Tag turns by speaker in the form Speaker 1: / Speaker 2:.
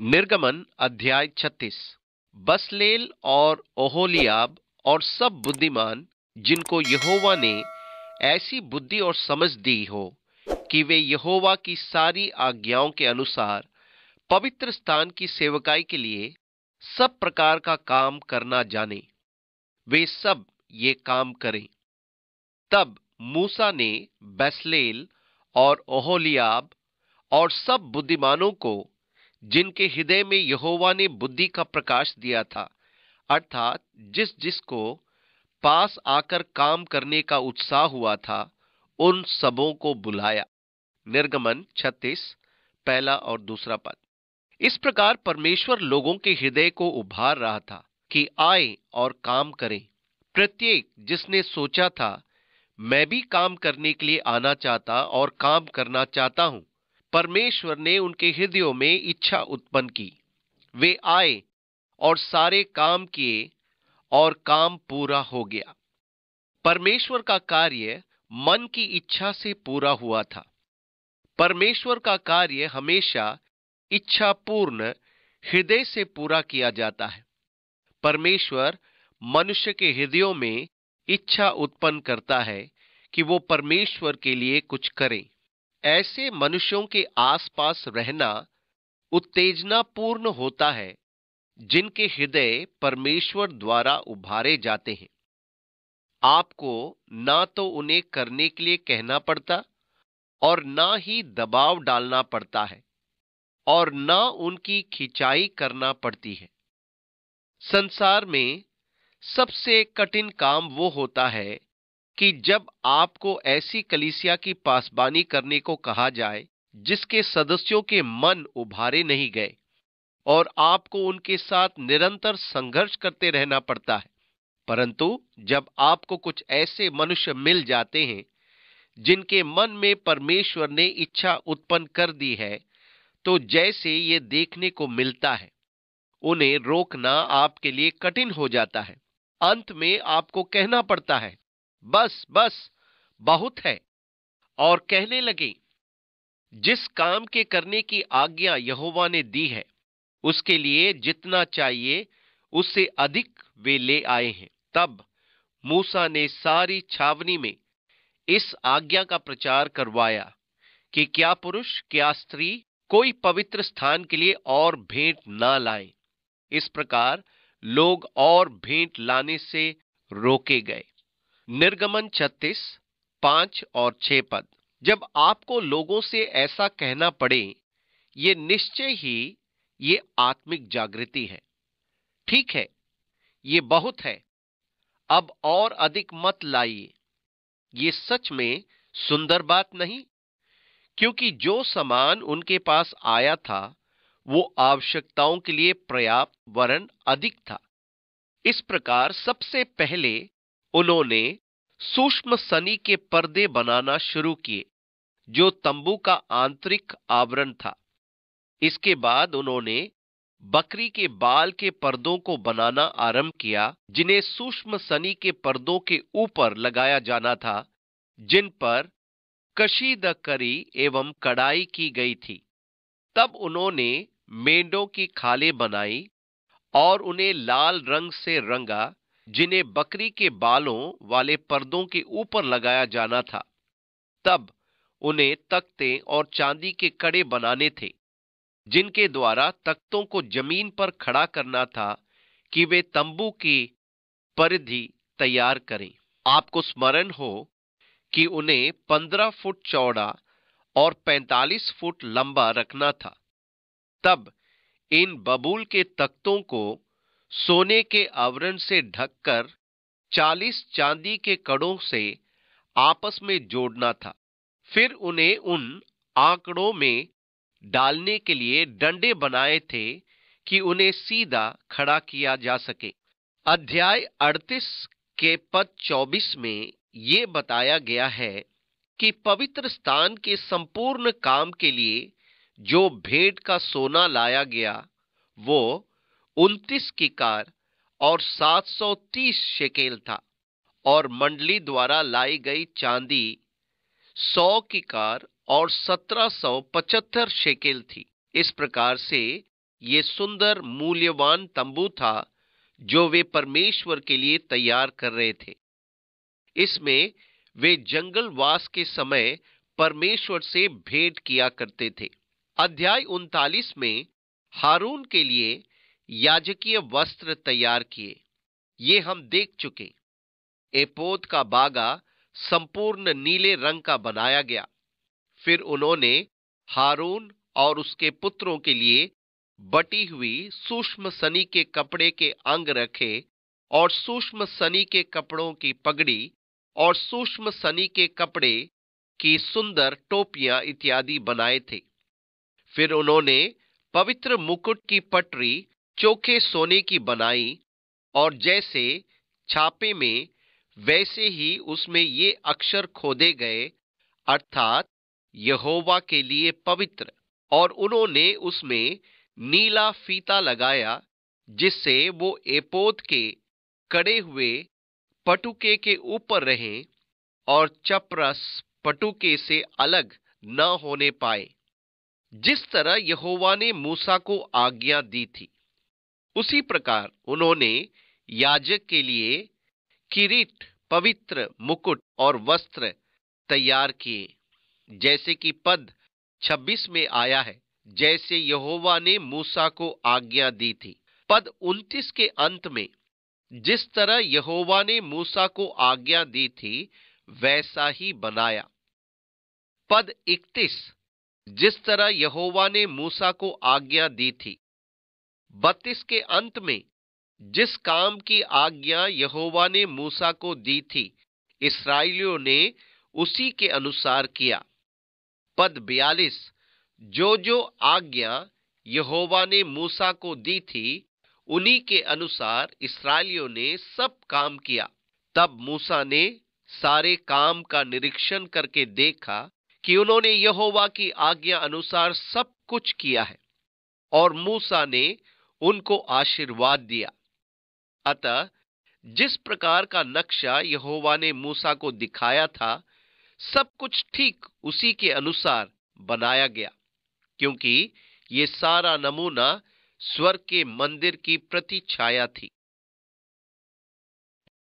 Speaker 1: निर्गमन अध्याय 36। बसलेल और ओहोलियाब और सब बुद्धिमान जिनको यहोवा ने ऐसी बुद्धि और समझ दी हो कि वे यहोवा की सारी आज्ञाओं के अनुसार पवित्र स्थान की सेवकाई के लिए सब प्रकार का काम करना जाने, वे सब ये काम करें। तब मूसा ने बसलेल और ओहोलियाब और सब बुद्धिमानों को, जिनके हृदय में यहोवा ने बुद्धि का प्रकाश दिया था, अर्थात जिस जिसको पास आकर काम करने का उत्साह हुआ था, उन सबों को बुलाया। निर्गमन 36 पहला और दूसरा पद। इस प्रकार परमेश्वर लोगों के हृदय को उभार रहा था कि आए और काम करें। प्रत्येक जिसने सोचा था मैं भी काम करने के लिए आना चाहता और काम करना चाहता हूं, परमेश्वर ने उनके हृदयों में इच्छा उत्पन्न की। वे आए और सारे काम किए और काम पूरा हो गया। परमेश्वर का कार्य मन की इच्छा से पूरा हुआ था। परमेश्वर का कार्य हमेशा इच्छा पूर्ण हृदय से पूरा किया जाता है। परमेश्वर मनुष्य के हृदयों में इच्छा उत्पन्न करता है कि वो परमेश्वर के लिए कुछ करे। ऐसे मनुष्यों के आसपास रहना उत्तेजनापूर्ण होता है, जिनके हृदय परमेश्वर द्वारा उभारे जाते हैं। आपको ना तो उन्हें करने के लिए कहना पड़ता और ना ही दबाव डालना पड़ता है और ना उनकी खिंचाई करना पड़ती है। संसार में सबसे कठिन काम वो होता है कि जब आपको ऐसी कलीसिया की पासबानी करने को कहा जाए जिसके सदस्यों के मन उभारे नहीं गए और आपको उनके साथ निरंतर संघर्ष करते रहना पड़ता है। परंतु जब आपको कुछ ऐसे मनुष्य मिल जाते हैं जिनके मन में परमेश्वर ने इच्छा उत्पन्न कर दी है, तो जैसे ये देखने को मिलता है, उन्हें रोकना आपके लिए कठिन हो जाता है। अंत में आपको कहना पड़ता है, बस बस बहुत है, और कहने लगे, जिस काम के करने की आज्ञा यहोवा ने दी है उसके लिए जितना चाहिए उससे अधिक वे ले आए हैं। तब मूसा ने सारी छावनी में इस आज्ञा का प्रचार करवाया कि क्या पुरुष क्या स्त्री कोई पवित्र स्थान के लिए और भेंट ना लाए। इस प्रकार लोग और भेंट लाने से रोके गए। निर्गमन 36 5 और 6 पद। जब आपको लोगों से ऐसा कहना पड़े, ये निश्चय ही ये आत्मिक जागृति है। ठीक है, ये बहुत है, अब और अधिक मत लाइए। ये सच में सुंदर बात नहीं, क्योंकि जो सामान उनके पास आया था वो आवश्यकताओं के लिए पर्याप्त वरन अधिक था। इस प्रकार सबसे पहले उन्होंने सूक्ष्म सनी के पर्दे बनाना शुरू किए, जो तंबू का आंतरिक आवरण था। इसके बाद उन्होंने बकरी के बाल के पर्दों को बनाना आरंभ किया, जिन्हें सूक्ष्म सनी के पर्दों के ऊपर लगाया जाना था, जिन पर कशीदकरी एवं कढ़ाई की गई थी। तब उन्होंने मेंढों की खालें बनाई और उन्हें लाल रंग से रंगा, जिन्हें बकरी के बालों वाले पर्दों के ऊपर लगाया जाना था। तब उन्हें तख्ते और चांदी के कड़े बनाने थे, जिनके द्वारा तख्तों को जमीन पर खड़ा करना था कि वे तंबू की परिधि तैयार करें। आपको स्मरण हो कि उन्हें 15 फुट चौड़ा और 45 फुट लंबा रखना था। तब इन बबूल के तख्तों को सोने के आवरण से ढककर 40 चांदी के कड़ों से आपस में जोड़ना था। फिर उन्हें उन आंकड़ों में डालने के लिए डंडे बनाए थे कि उन्हें सीधा खड़ा किया जा सके। अध्याय 38 के पद 24 में ये बताया गया है कि पवित्र स्थान के संपूर्ण काम के लिए जो भेंट का सोना लाया गया वो 29 किकार और 730 शेकेल था, और मंडली द्वारा लाई गई चांदी 100 किकार और 1775 शेकेल थी। इस प्रकार से ये सुंदर मूल्यवान तंबू था जो वे परमेश्वर के लिए तैयार कर रहे थे। इसमें वे जंगलवास के समय परमेश्वर से भेंट किया करते थे। अध्याय 39 में हारून के लिए याजकीय वस्त्र तैयार किए, ये हम देख चुके। एपोद का बागा संपूर्ण नीले रंग का बनाया गया। फिर उन्होंने हारून और उसके पुत्रों के लिए बटी हुई सूक्ष्म सनी के कपड़े के अंग रखे और सूक्ष्म सनी के कपड़ों की पगड़ी और सूक्ष्म सनी के कपड़े की सुंदर टोपियां इत्यादि बनाए थे। फिर उन्होंने पवित्र मुकुट की पटरी चोखे सोने की बनाई और जैसे छापे में वैसे ही उसमें ये अक्षर खोदे गए, अर्थात यहोवा के लिए पवित्र। और उन्होंने उसमें नीला फीता लगाया जिससे वो एपोद के कड़े हुए पटुके के ऊपर रहें और चपरस पटुके से अलग न होने पाए, जिस तरह यहोवा ने मूसा को आज्ञा दी थी। उसी प्रकार उन्होंने याजक के लिए किरीट, पवित्र मुकुट और वस्त्र तैयार किए, जैसे कि पद 26 में आया है, जैसे यहोवा ने मूसा को आज्ञा दी थी। पद 29 के अंत में जिस तरह यहोवा ने मूसा को आज्ञा दी थी वैसा ही बनाया। पद 31 जिस तरह यहोवा ने मूसा को आज्ञा दी थी। 32 के अंत में जिस काम की आज्ञा यहोवा ने मूसा को दी थी, इस्राएलियों ने उसी के अनुसार किया। पद 42 जो जो आज्ञा यहोवा ने मूसा को दी थी उन्हीं के अनुसार इस्राएलियों ने सब काम किया। तब मूसा ने सारे काम का निरीक्षण करके देखा कि उन्होंने यहोवा की आज्ञा अनुसार सब कुछ किया है, और मूसा ने उनको आशीर्वाद दिया। अतः जिस प्रकार का नक्शा यहोवा ने मूसा को दिखाया था, सब कुछ ठीक उसी के अनुसार बनाया गया, क्योंकि ये सारा नमूना स्वर्ग के मंदिर की प्रतिछाया थी।